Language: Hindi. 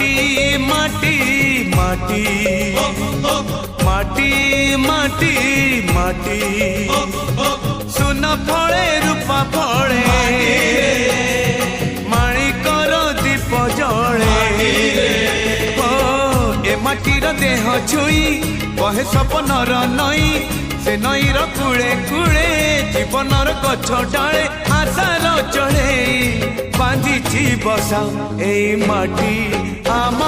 माटी माटी माटी माटी माटी माटी सुन फले रूपा फले माणिकर दीप जले ए माटीर देह छुई बहे सपनर नई से नईर कूले कूले जीवनर गछ डाले आशार चढ़े बांधि बसा ए माटी आम